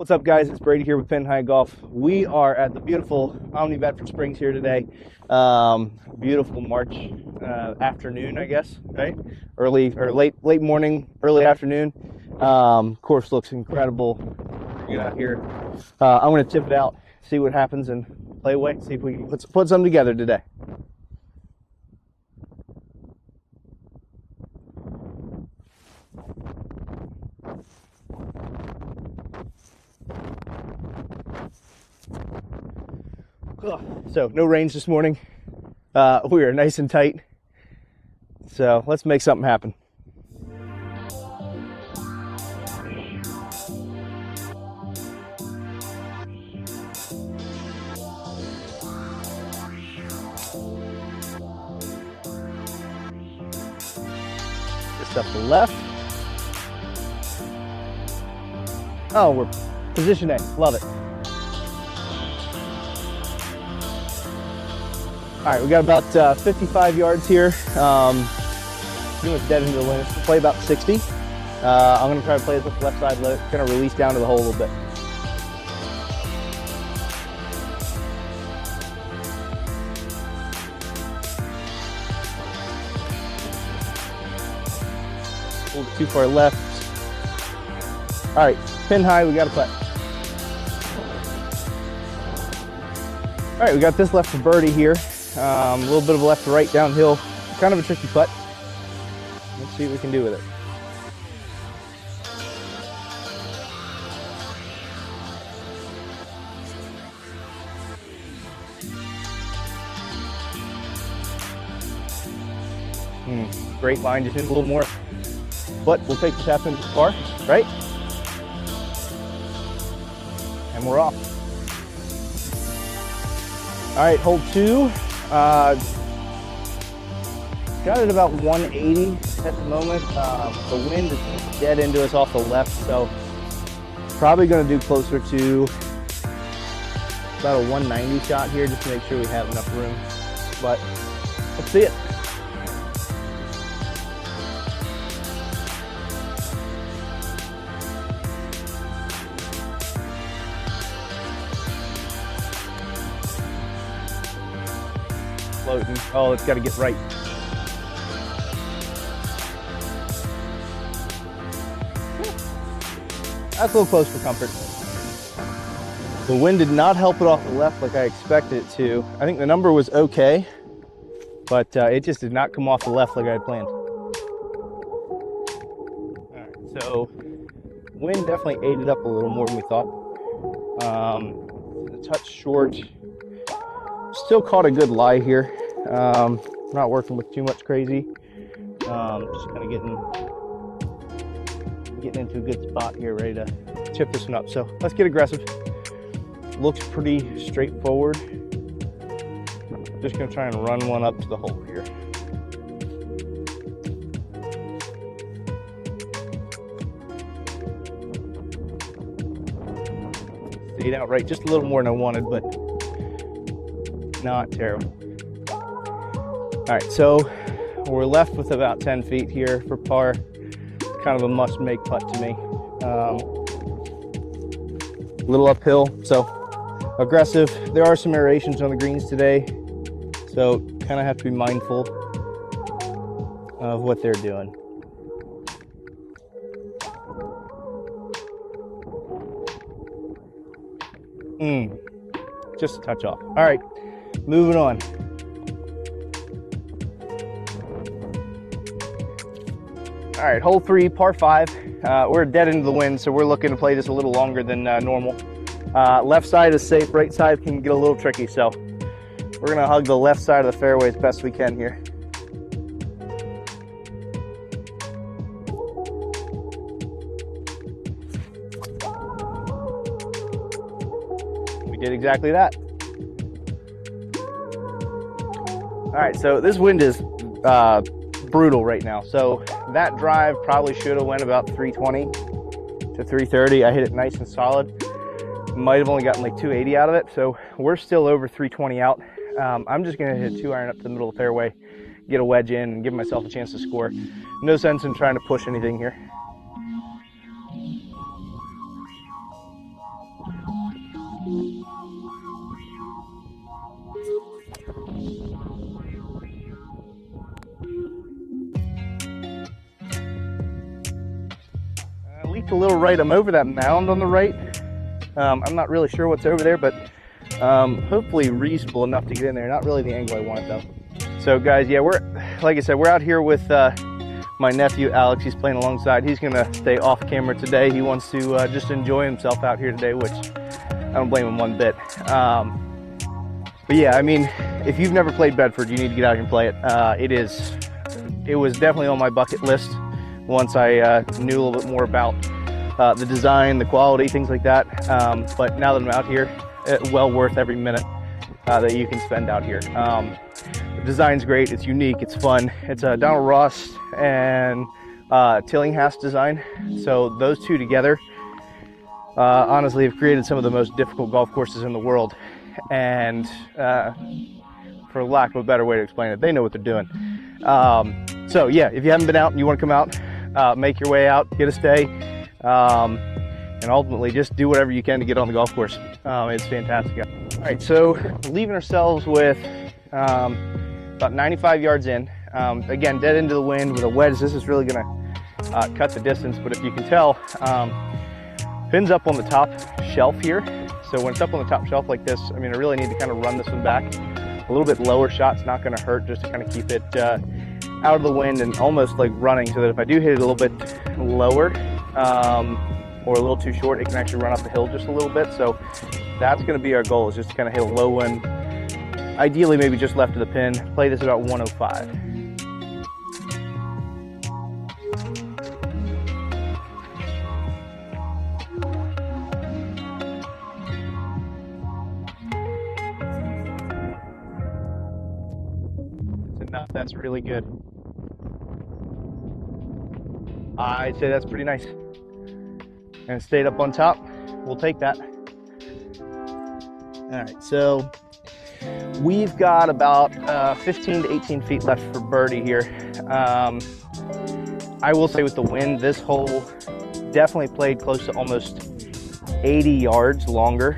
What's up, guys? It's Brady here with Pin High Golf. We are at the beautiful Omni Bedford Springs here today. Beautiful March afternoon, I guess, right? Early or late morning, early afternoon. Course looks incredible. Get out here. I'm going to tip it out, see what happens, and play away. See if we can put something together today. So no range this morning. We are nice and tight. So let's make something happen. Just up the left. Oh, we're position A. Love it. All right, we got about 55 yards here. Pretty much dead into the wind. We'll play about 60. I'm gonna try to play it with the left side, let it kind of release down to the hole a little bit. A little too far left. All right, pin high, we got to putt. All right, we got this left for birdie here. A little bit of a left to right downhill, kind of a tricky putt. Let's see what we can do with it. Great line, just need a little more, but we'll take the tap into the par, right? And we're off. All right, hole 2. Got it about 180 at the moment. The wind is dead into us off the left, so probably going to do closer to about a 190 shot here just to make sure we have enough room. But let's see it. Floating. Oh, it's got to get right. That's a little close for comfort. The wind did not help it off the left like I expected it to. I think the number was okay, but it just did not come off the left like I had planned. All right, so wind definitely ate it up a little more than we thought. A touch short. Still caught a good lie here. Not working with too much crazy. Just kind of getting into a good spot here, ready to chip this one up. So let's get aggressive. Looks pretty straightforward. Just gonna try and run one up to the hole here. Stayed out right just a little more than I wanted, but not terrible. All right, so we're left with about 10 feet here for par. Kind of a must-make putt to me. A little uphill, so aggressive. There are some aerations on the greens today, so kind of have to be mindful of what they're doing. Just a touch off. All right, moving on. All right, hole 3, par 5. We're dead into the wind, so we're looking to play this a little longer than normal. Left side is safe, right side can get a little tricky, so we're gonna hug the left side of the fairway as best we can here. We did exactly that. All right, so this wind is brutal right now. So that drive probably should have went about 320 to 330. I hit it nice and solid. Might have only gotten like 280 out of it. So we're still over 320 out. I'm just gonna hit a 2-iron up to the middle of the fairway, get a wedge in and give myself a chance to score. No sense in trying to push anything here. a little right. I'm over that mound on the right. I'm not really sure what's over there, but hopefully reasonable enough to get in there. Not really the angle I wanted though. So guys, yeah, like I said, we're out here with my nephew Alex. He's playing alongside. He's gonna stay off camera today. He wants to just enjoy himself out here today, which I don't blame him one bit. But yeah, I mean, if you've never played Bedford, you need to get out here and play it. It was definitely on my bucket list once I knew a little bit more about the design, the quality, things like that. But now that I'm out here, well worth every minute that you can spend out here. The design's great, it's unique, it's fun. It's a Donald Ross and Tillinghast design. So those two together, honestly, have created some of the most difficult golf courses in the world. And for lack of a better way to explain it, they know what they're doing. So yeah, if you haven't been out and you want to come out, make your way out, get a stay, and ultimately just do whatever you can to get on the golf course. It's fantastic. All right, so leaving ourselves with about 95 yards in. Again, dead into the wind with a wedge. This is really gonna cut the distance, but if you can tell, pin's up on the top shelf here. So when it's up on the top shelf like this, I mean, I really need to kind of run this one back. A little bit lower shot's not gonna hurt, just to kind of keep it out of the wind and almost like running, so that if I do hit it a little bit lower or a little too short, it can actually run up the hill just a little bit. So that's gonna be our goal, is just to kind of hit a low one, ideally maybe just left of the pin. Play this about 105. That's really good. I'd say that's pretty nice. And it stayed up on top. We'll take that. All right, so we've got about 15 to 18 feet left for birdie here. I will say with the wind, this hole definitely played close to almost 80 yards longer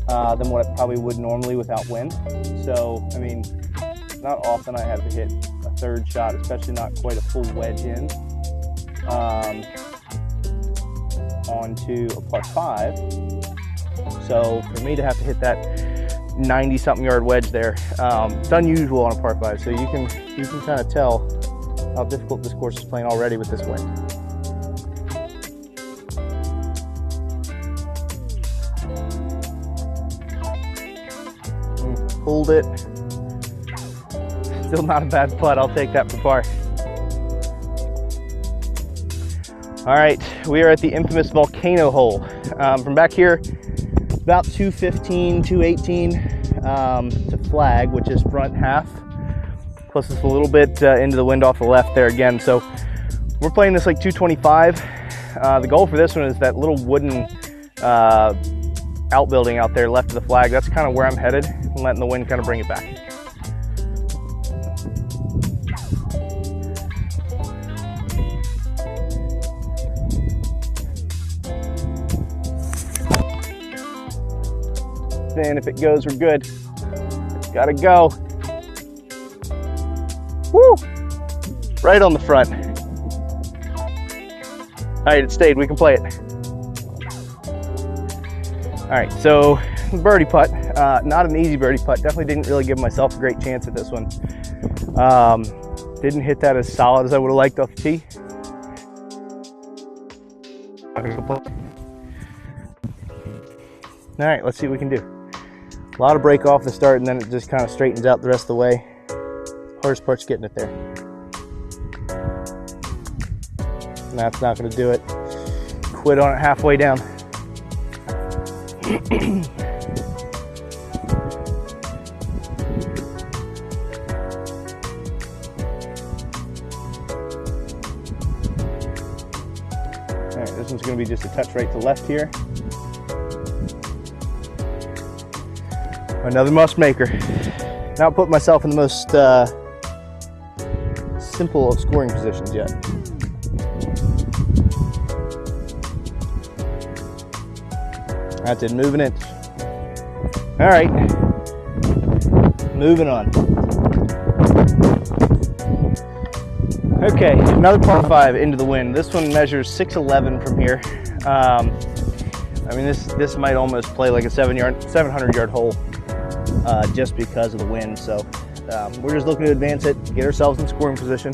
than what it probably would normally without wind. So, I mean, not often I have to hit a third shot, especially not quite a full wedge in, onto a par 5. So for me to have to hit that 90-something yard wedge there, it's unusual on a par 5. So you can kind of tell how difficult this course is playing already with this wind. Pulled it. Still not a bad putt. I'll take that for par. All right, we are at the infamous volcano hole. From back here, about 215, 218 to flag, which is front half. Plus it's a little bit into the wind off the left there again. So we're playing this like 225. The goal for this one is that little wooden outbuilding out there left of the flag. That's kind of where I'm headed, and letting the wind kind of bring it back. And if it goes, we're good. Gotta go. Woo! Right on the front. All right, it stayed. We can play it. All right, so birdie putt. Not an easy birdie putt. Definitely didn't really give myself a great chance at this one. Didn't hit that as solid as I would have liked off the tee. All right, let's see what we can do. A lot of break off the start, and then it just kind of straightens out the rest of the way. Hardest part's getting it there. And that's not going to do it. Quit on it halfway down. All right, this one's going to be just a touch right to left here. Another must maker. Not put myself in the most simple of scoring positions yet. That's it, moving it. All right, moving on. Okay, another par 5 into the wind. This one measures 611 from here. I mean, this might almost play like a 700-yard hole just because of the wind. So we're just looking to advance it, get ourselves in scoring position.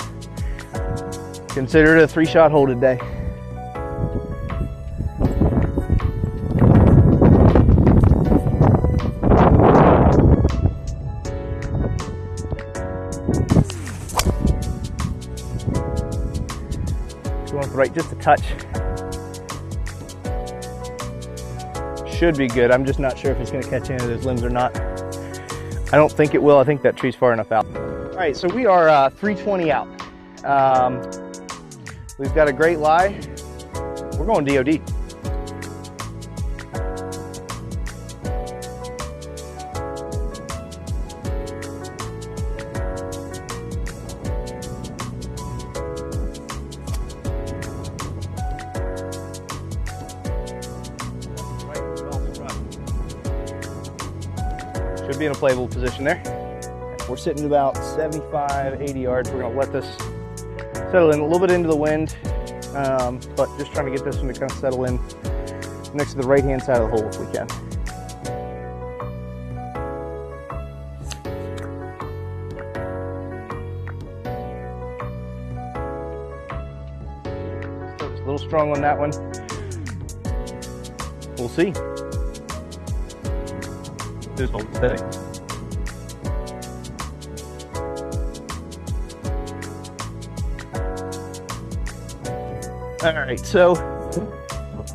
Consider it a 3-shot hole today. Going right just a touch. Should be good. I'm just not sure if it's going to catch any of those limbs or not. I don't think it will. I think that tree's far enough out. All right, so we are 320 out. We've got a great lie. We're going DOD. Should be in a playable position there. We're sitting about 75, 80 yards. We're gonna let this settle in a little bit into the wind, but just trying to get this one to kind of settle in next to the right-hand side of the hole if we can. So it's a little strong on that one. We'll see. Just hold steady. All right, so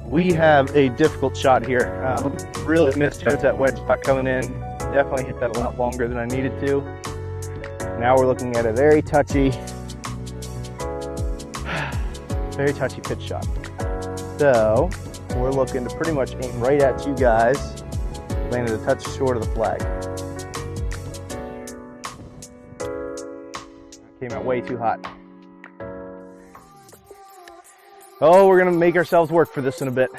we have a difficult shot here. Really misjudged that wedge spot coming in. Definitely hit that a lot longer than I needed to. Now we're looking at a very touchy pitch shot. So we're looking to pretty much aim right at you guys. Landed a touch short of the flag. Came out way too hot. Oh, we're gonna make ourselves work for this in a bit.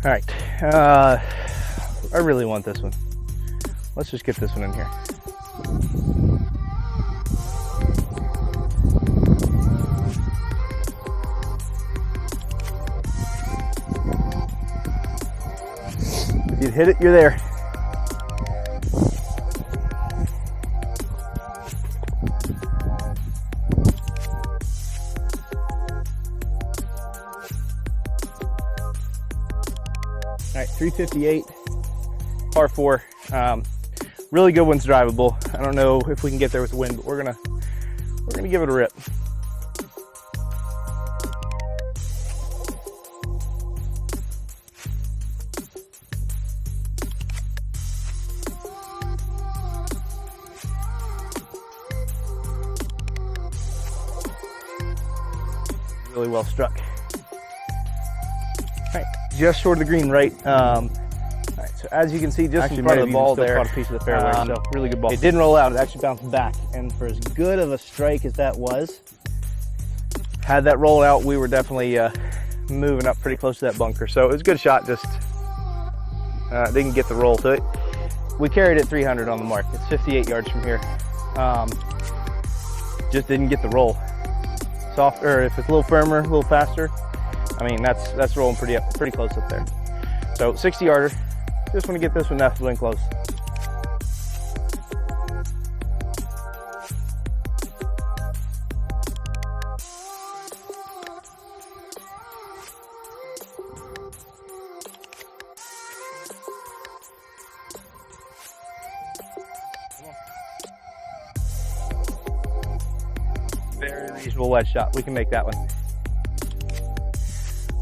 All right, I really want this one. Let's just get this one in here. If you hit it, you're there. All right, 358, par 4. Really good one's drivable. I don't know if we can get there with the wind, but we're gonna give it a rip. Really well struck. All right, just short of the green, right? So as you can see, just in front of the ball there, caught a piece of the fairway. So really good ball. It didn't roll out; it actually bounced back. And for as good of a strike as that was, had that roll out, we were definitely moving up pretty close to that bunker. So it was a good shot. Just didn't get the roll. So we carried it 300 on the mark. It's 58 yards from here. Just didn't get the roll. Softer, if it's a little firmer, a little faster. I mean, that's rolling pretty close up there. So 60 yarder. Just want to get this one nestled in close. Very reasonable wedge shot. We can make that one.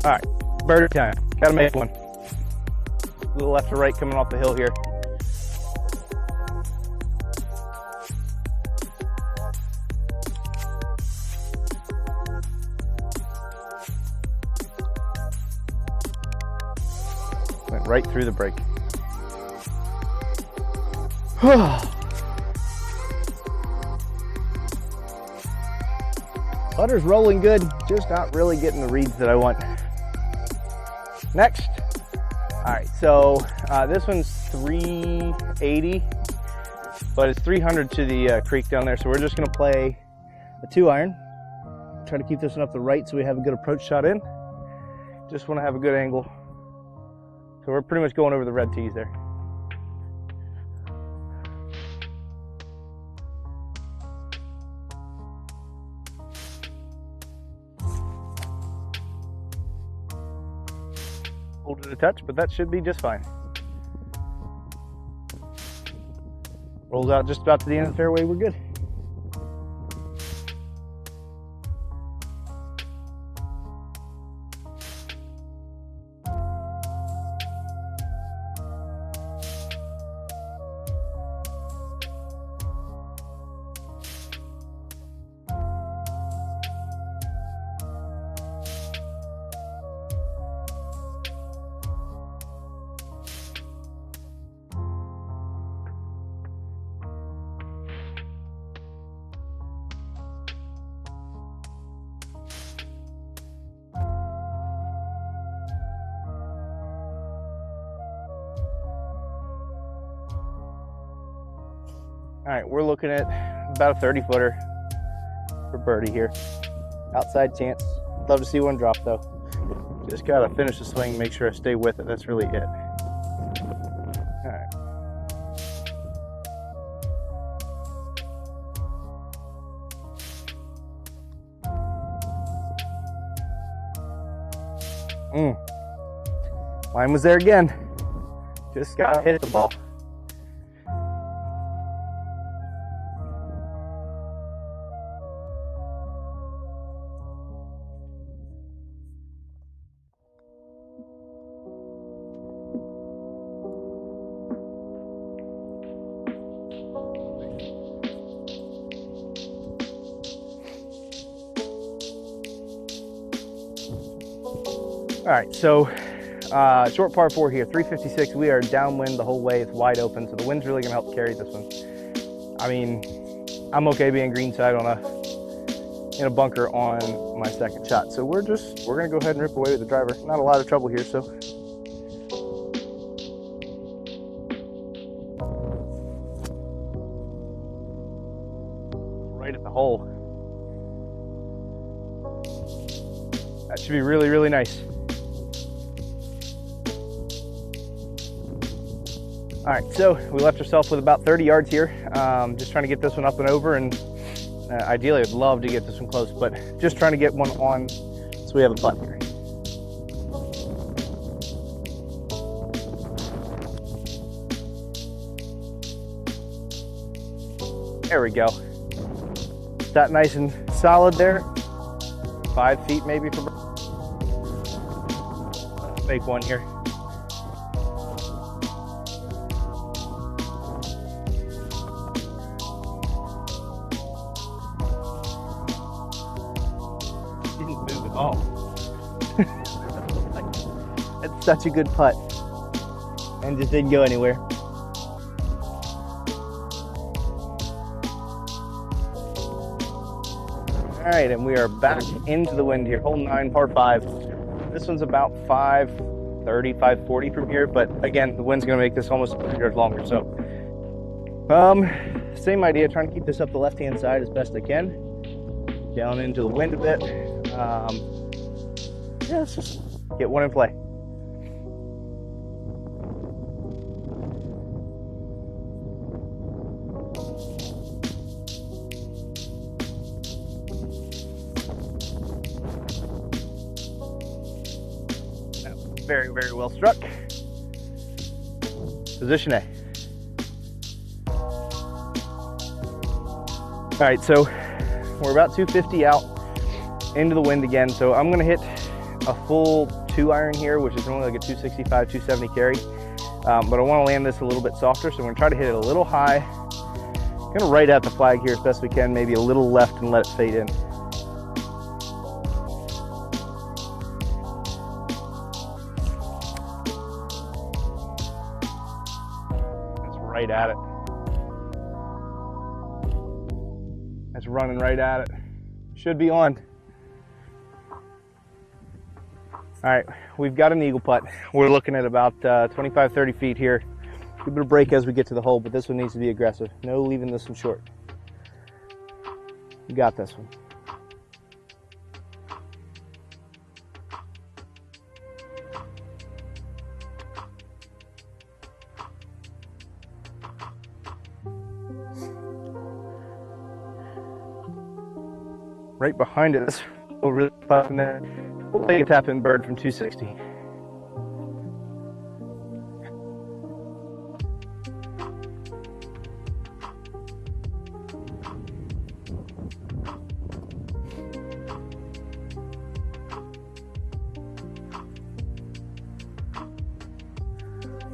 All right, birdie time. Got to make one. A little left to right coming off the hill here. Went right through the break. Putter's rolling good, just not really getting the reads that I want. Next. All right, so this one's 380, but it's 300 to the creek down there. So we're just gonna play a 2-iron. Try to keep this one up the right so we have a good approach shot in. Just wanna have a good angle. So we're pretty much going over the red tees there. Hold it a touch, but that should be just fine. Rolls out just about to the end of the fairway, we're good. All right, we're looking at about a 30-footer for birdie here. Outside chance. Love to see one drop though. Just gotta finish the swing, make sure I stay with it. That's really it. All right. Line was there again. Just gotta hit the ball. All right, so short par 4 here, 356. We are downwind the whole way. It's wide open, so the wind's really gonna help carry this one. I mean, I'm okay being greenside in a bunker on my second shot. So we're gonna go ahead and rip away with the driver. Not a lot of trouble here, so. Right at the hole. That should be really, really nice. All right, so we left ourselves with about 30 yards here. Just trying to get this one up and over, and ideally I'd love to get this one close, but just trying to get one on so we have a putt here. There we go. That nice and solid there. 5 feet maybe for fake one here. Oh, that's such a good putt, and just didn't go anywhere. All right, and we are back into the wind here. Hole 9, par 5. This one's about 530, 540 from here, but again, the wind's gonna make this almost 100 yards longer. So, same idea, trying to keep this up the left-hand side as best I can. Down into the wind a bit. Yeah, let's just get one in play. Very, very well struck. Position A. All right, so we're about 250 out into the wind again. So I'm gonna hit a full 2-iron here, which is only like a 265, 270 carry. But I wanna land this a little bit softer. So I'm gonna try to hit it a little high. Gonna right at the flag here as best we can, maybe a little left and let it fade in. That's right at it. It's running right at it. Should be on. All right, we've got an eagle putt. We're looking at about 25, 30 feet here. A bit of break as we get to the hole, but this one needs to be aggressive. No leaving this one short. You got this one. Right behind it, this will really putt in there. We'll take a tap in bird from 260.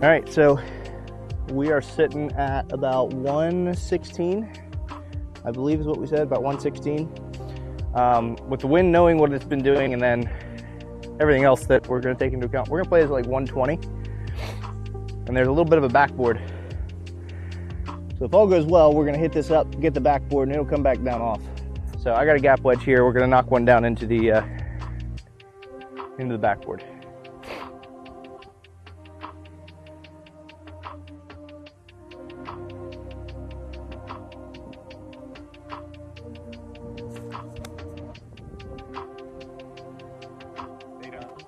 All right, so we are sitting at about 116, I believe is what we said, about 116. With the wind knowing what it's been doing and then everything else that we're going to take into account, we're going to play this at like 120. And there's a little bit of a backboard. So if all goes well, we're going to hit this up, get the backboard, and it'll come back down off. So I got a gap wedge here. We're going to knock one down into the backboard.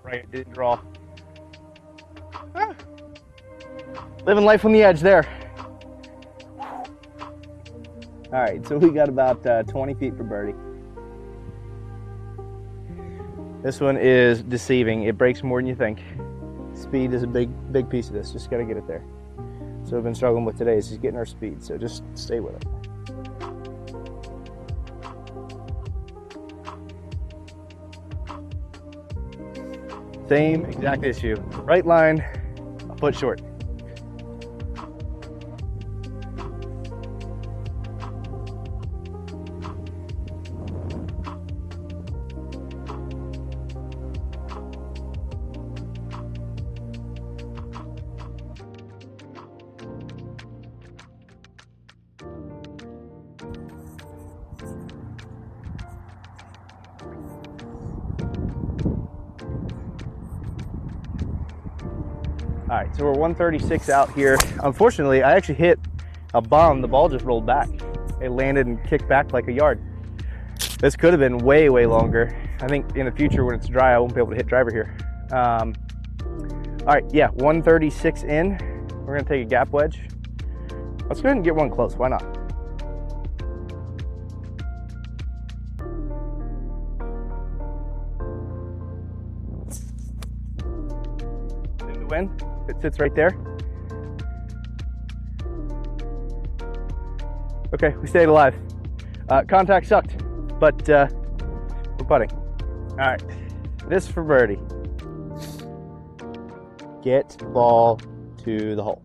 Right, didn't draw. Ah. Living life on the edge there. All right, so we got about 20 feet for birdie. This one is deceiving. It breaks more than you think. Speed is a big piece of this. Just got to get it there. So we've been struggling with today is just getting our speed. So just stay with it. Same exact issue. Right line, a foot short. All right, so we're 136 out here. Unfortunately, I actually hit a bomb. The ball just rolled back. It landed and kicked back like a yard. This could have been way, way longer. I think in the future when it's dry, I won't be able to hit driver here. All right, yeah, 136 in. We're gonna take a gap wedge. Let's go ahead and get one close, why not? In the wind. It sits right there. Okay, we stayed alive. Contact sucked, but we're putting. All right, this for birdie. Get the ball to the hole.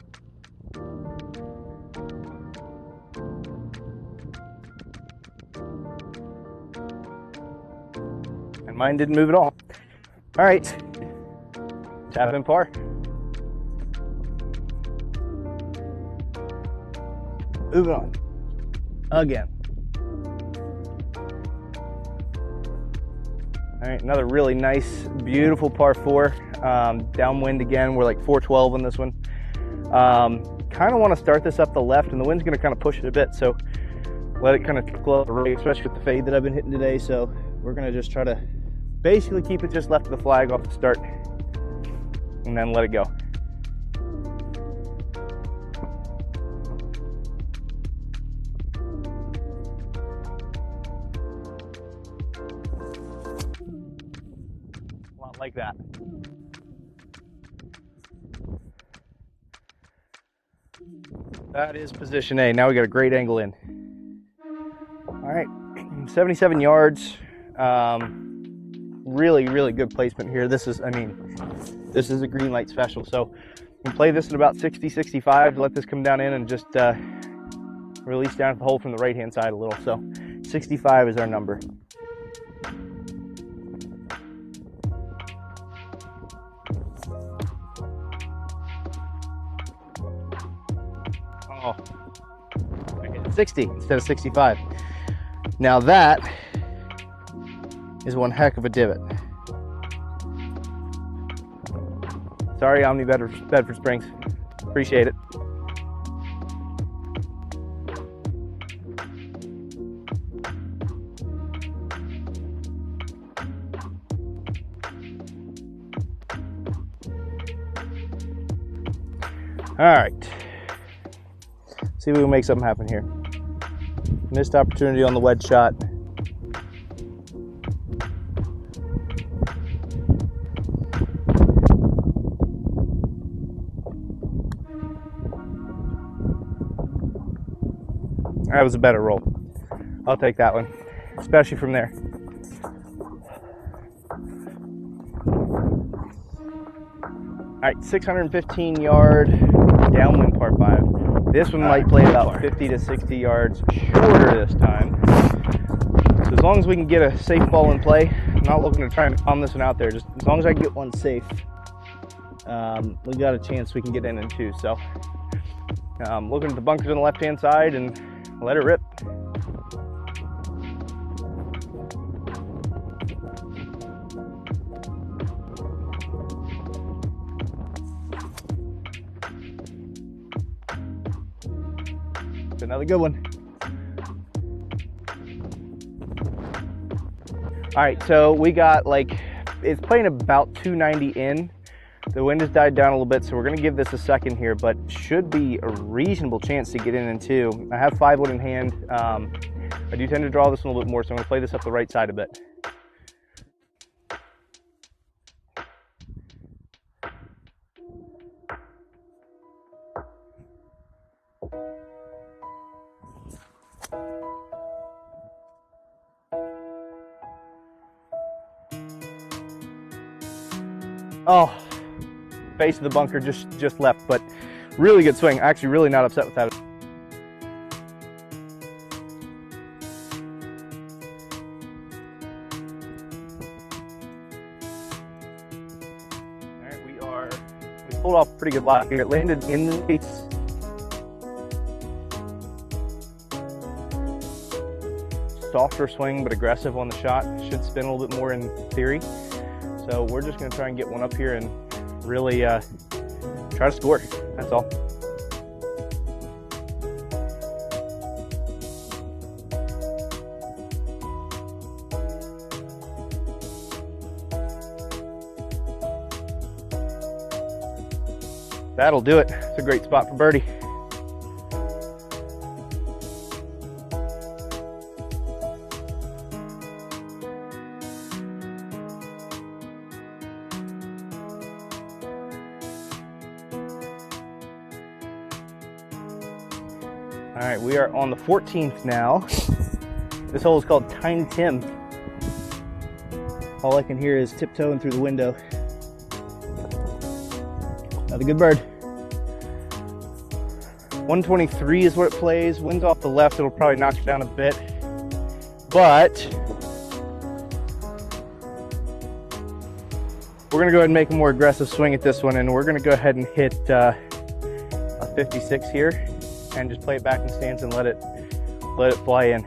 And mine didn't move at all. All right, tap in par. Moving on, again. All right, another really nice, beautiful par 4. Downwind again, we're like 412 on this one. Kind of want to start this up the left, and the wind's going to kind of push it a bit, so let it kind of trickle up the right, especially with the fade that I've been hitting today. So we're going to just try to basically keep it just left of the flag off the start, and then let it go. Like that. That is position A. Now we got a great angle in. All right, 77 yards. Really, really good placement here. This is, this is a green light special. So we can play this at about 60, 65 to let this come down in and just release down at the hole from the right-hand side a little. So 65 is our number. Oh, I hit 60 instead of 65. Now that is one heck of a divot. Sorry, Omni Bedford Springs. Appreciate it. All right, see if we can make something happen here. Missed opportunity on the wedge shot. That was a better roll. I'll take that one, especially from there. All right, 615 yard downwind par 5. This one might play about 50 to 60 yards shorter this time. So as long as we can get a safe ball in play, I'm not looking to try and palm this one out there. Just as long as I can get one safe, we got a chance we can get in two. So looking at the bunkers on the left-hand side and let it rip. Another good one. All right, so we got it's playing about 290 in. The wind has died down a little bit, so we're gonna give this a second here, but should be a reasonable chance to get in two. I have 5 wood in hand. I do tend to draw this one a little bit more, so I'm gonna play this up the right side a bit. Oh, face of the bunker just left, but really good swing. Actually really not upset with that. All right, we pulled off a pretty good lot here. It landed in the face. Softer swing, but aggressive on the shot. Should spin a little bit more in theory. So we're just gonna try and get one up here and really try to score, that's all. That'll do it. It's a great spot for birdie. All right, we are on the 14th now. This hole is called Tiny Tim. All I can hear is tiptoeing through the window. Another good bird. 123 is what it plays. Wind's off the left, it'll probably knock it down a bit. But we're gonna go ahead and make a more aggressive swing at this one, and we're gonna go ahead and hit a 56 here and just play it back in stance and let it fly in.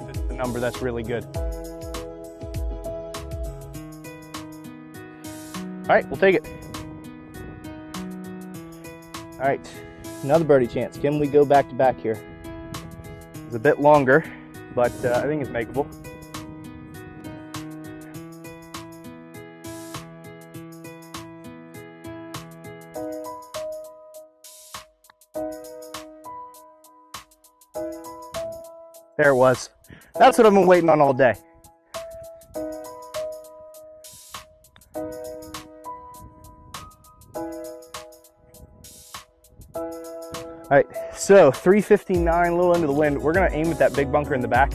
This is the number that's really good. All right, we'll take it. All right, another birdie chance. Can we go back to back here? It's a bit longer, but I think it's makeable. There it was. That's what I've been waiting on all day. All right, so 359, a little into the wind. We're gonna aim at that big bunker in the back.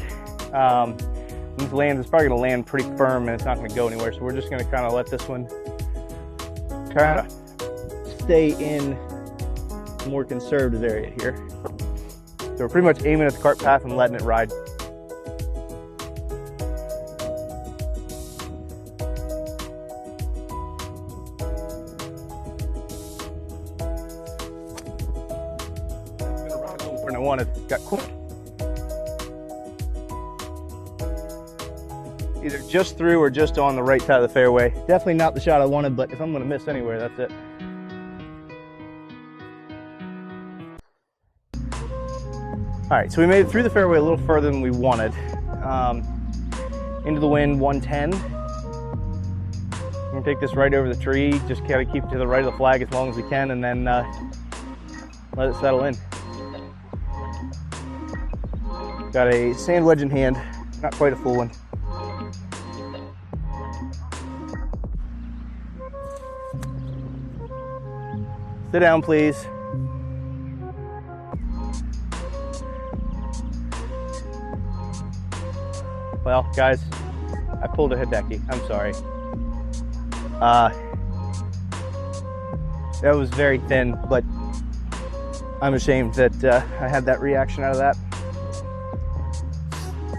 This land is probably gonna land pretty firm and it's not gonna go anywhere. So we're just gonna kind of let this one kind of stay in a more conservative area here. So we're pretty much aiming at the cart path and letting it ride. I wanted. Got cool. Either just through or just on the right side of the fairway. Definitely not the shot I wanted, but if I'm going to miss anywhere, that's it. All right, so we made it through the fairway a little further than we wanted. Into the wind, 110. I'm gonna take this right over the tree, just kind of keep it to the right of the flag as long as we can, and then let it settle in. Got a sand wedge in hand, not quite a full one. Sit down, please. Well, guys, I pulled a Hideki. I'm sorry. That was very thin, but I'm ashamed that I had that reaction out of that.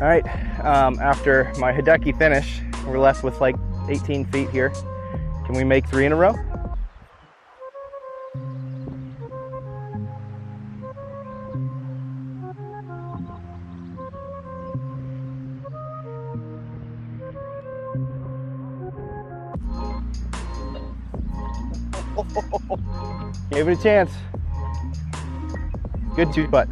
All right, after my Hideki finish, we're left with like 18 feet here. Can we make 3 in a row? Gave it a chance. Good 2-putt.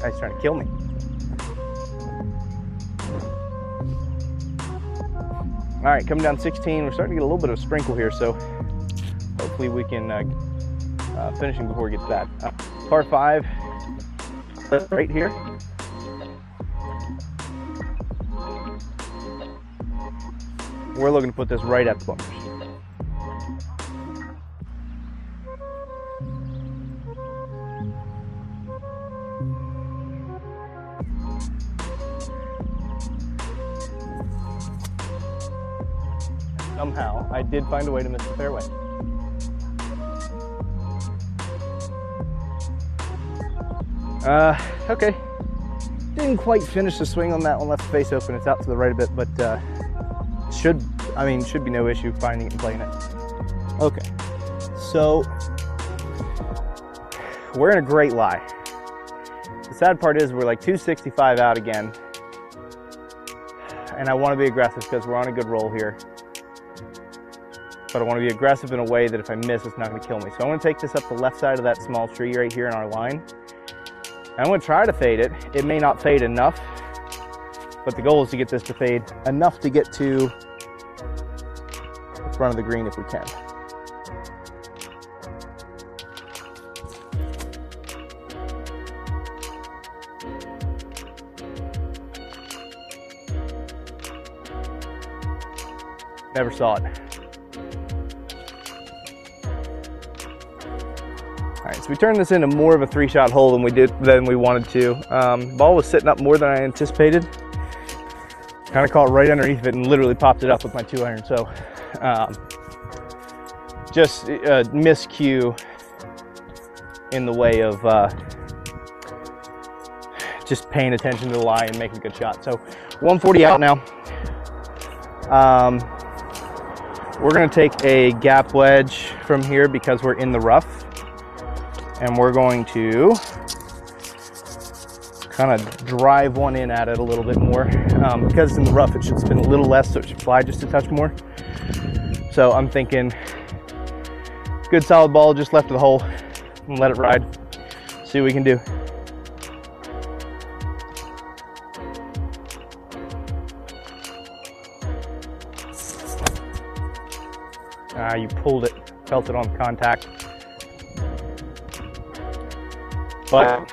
Guy's trying to kill me. All right, coming down 16. We're starting to get a little bit of a sprinkle here, so hopefully we can finishing before it gets bad. Par 5, right here. We're looking to put this right at the bunkers. Somehow, I did find a way to miss the fairway. Okay. Didn't quite finish the swing on that one, left the face open. It's out to the right a bit, but should be no issue finding it and playing it. Okay, so we're in a great lie. The sad part is we're like 265 out again, and I want to be aggressive because we're on a good roll here. But I want to be aggressive in a way that if I miss, it's not going to kill me. So I'm going to take this up the left side of that small tree right here in our line. And I'm going to try to fade it. It may not fade enough, but the goal is to get this to fade enough to get to the front of the green if we can. Never saw it. All right, so we turned this into more of a 3-shot hole than we wanted to. Ball was sitting up more than I anticipated. Kind of caught right underneath of it and literally popped it up with my 2-iron. So just a miscue in the way of just paying attention to the lie and making a good shot. So 140 out now. We're gonna take a gap wedge from here because we're in the rough. And we're going to kind of drive one in at it a little bit more. Because it's in the rough, it should spin a little less, so it should fly just a touch more. So I'm thinking good solid ball just left of the hole and let it ride. See what we can do. You pulled it, felt it on contact. But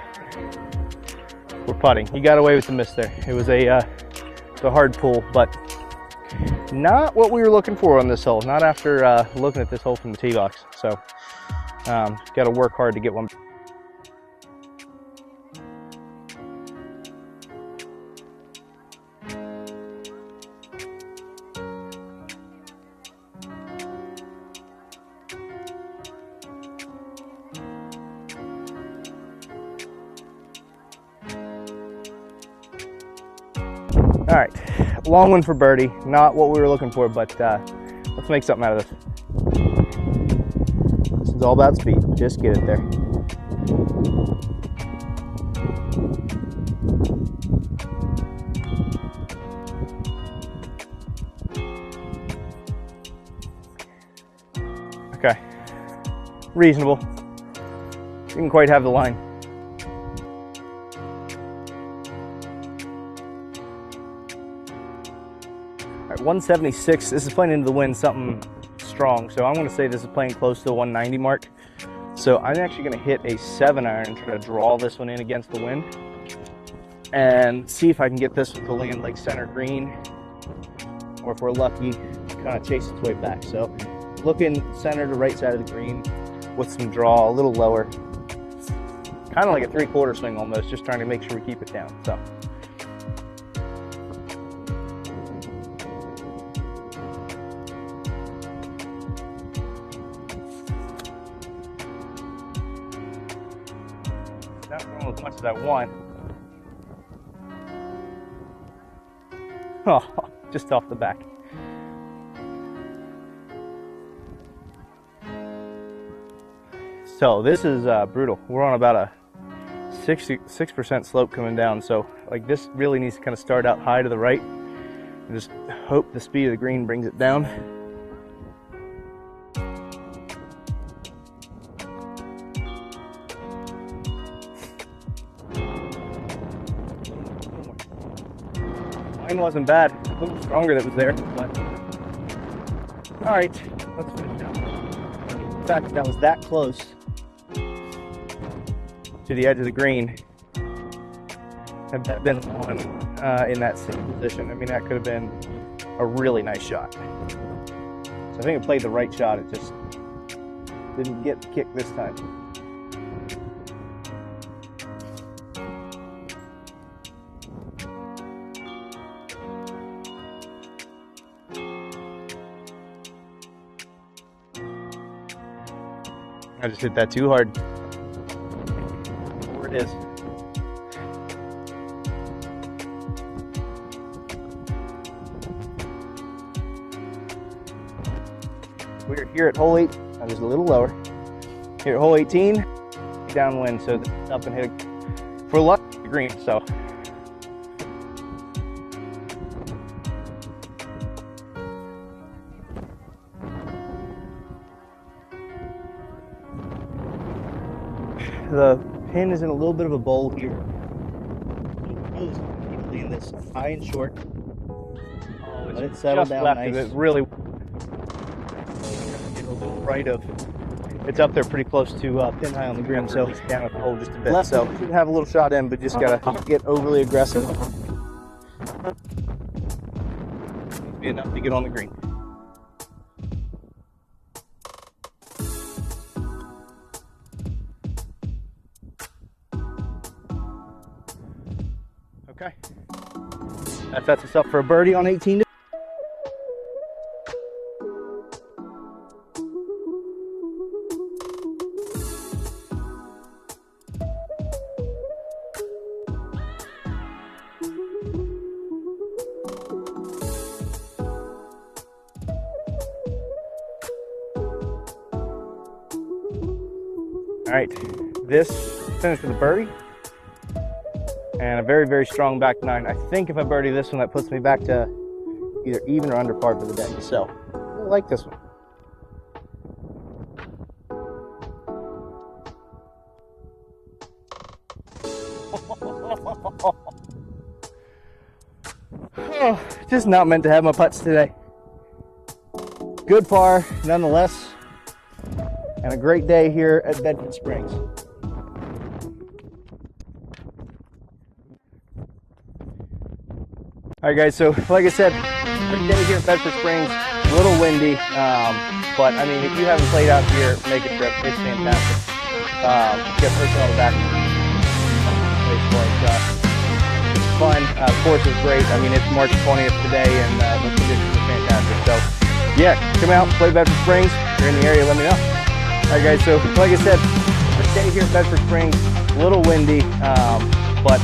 we're putting. You got away with the miss there. It was a hard pull, but not what we were looking for on this hole. Not after looking at this hole from the tee box. So got to work hard to get one. All right, long one for birdie. Not what we were looking for, but let's make something out of this. It's all about speed. Just get it there. Okay, reasonable. Didn't quite have the line. All right, 176. This is playing into the wind, something strong. So I'm going to say this is playing close to the 190 mark. So I'm actually going to hit a 7-iron and try to draw this one in against the wind, and see if I can get this one to land like center green, or if we're lucky, kind of chase its way back. So looking center to right side of the green with some draw, a little lower, kind of like a 3/4 swing almost, just trying to make sure we keep it down. So not going as much as I want. Oh, just off the back. So this is brutal. We're on about a 6% slope coming down. So like this really needs to kind of start out high to the right and just hope the speed of the green brings it down. Mine wasn't bad. A little stronger that was there, but all right, let's finish it out. In fact, that was that close to the edge of the green. Had that been on in that same position, I mean, that could have been a really nice shot. So I think it played the right shot. It just didn't get the kick this time. I just hit that too hard. Where it is. We're here at hole 8. I'm just a little lower. Here at hole 18, downwind, so it's up and hit for luck green. So the pin is in a little bit of a bowl here. In this high and short. Oh, let it settle down nice. It really right of. It's up there pretty close to pin high on the green, so down at the hole just a bit. Left, so should have a little shot in, but just gotta get overly aggressive. Be enough to get on the green. Okay, that sets us up for a birdie on 18. All right, this finished with a birdie and a very, very strong back 9. I think if I birdie this one, that puts me back to either even or under par for the day. So I like this one. Oh, just not meant to have my putts today. Good par nonetheless, and a great day here at Bedford Springs. All right, guys, so like I said, great day here at Bedford Springs. A little windy, but I mean, if you haven't played out here, make a trip. It's fantastic. Get person on the back. It's fun. Course is great. I mean, it's March 20th today, and the conditions are fantastic. So, yeah, come out, play Bedford Springs. If you're in the area, let me know. All right, guys, so like I said, great day here at Bedford Springs. A little windy, but